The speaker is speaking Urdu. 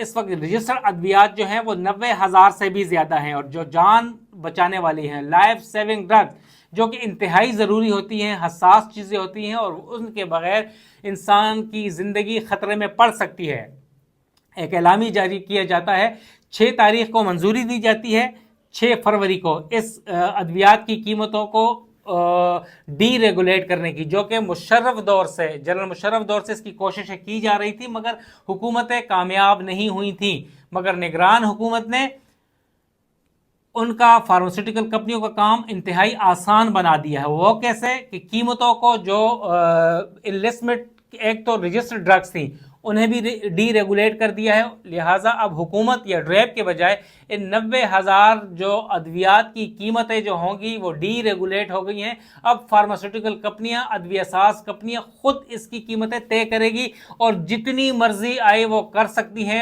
اس وقت رجسٹرڈ ادویات جو ہیں وہ 90,000 سے بھی زیادہ ہیں، اور جو جان بچانے والی ہیں، لائف سیونگ ڈرگ، جو کہ انتہائی ضروری ہوتی ہیں، حساس چیزیں ہوتی ہیں اور ان کے بغیر انسان کی زندگی خطرے میں پڑ سکتی ہے، ایک اعلامیہ جاری کیا جاتا ہے۔ 6 تاریخ کو منظوری دی جاتی ہے، 6 فروری کو اس ادویات کی قیمتوں کو ڈی ریگولیٹ کرنے کی، جو کہ مشرف دور سے، جنرل مشرف دور سے اس کی کوششیں کی جا رہی تھی، مگر حکومتیں کامیاب نہیں ہوئی تھیں۔ مگر نگران حکومت نے ان کا فارماسیوٹیکل کمپنیوں کا کام انتہائی آسان بنا دیا ہے۔ وہ کیسے کہ قیمتوں کو جو السمٹ، ایک تو رجسٹرڈ ڈرگس تھیں، انہیں بھی ڈی ریگولیٹ کر دیا ہے، لہٰذا اب حکومت یا ڈریب کے بجائے ان 90,000 جو ادویات کی قیمتیں جو ہوں گی وہ ڈی ریگولیٹ ہو گئی ہیں۔ اب فارماسیوٹیکل کمپنیاں، ادویہ ساز کمپنیاں خود اس کی قیمتیں طے کرے گی اور جتنی مرضی آئے وہ کر سکتی ہیں۔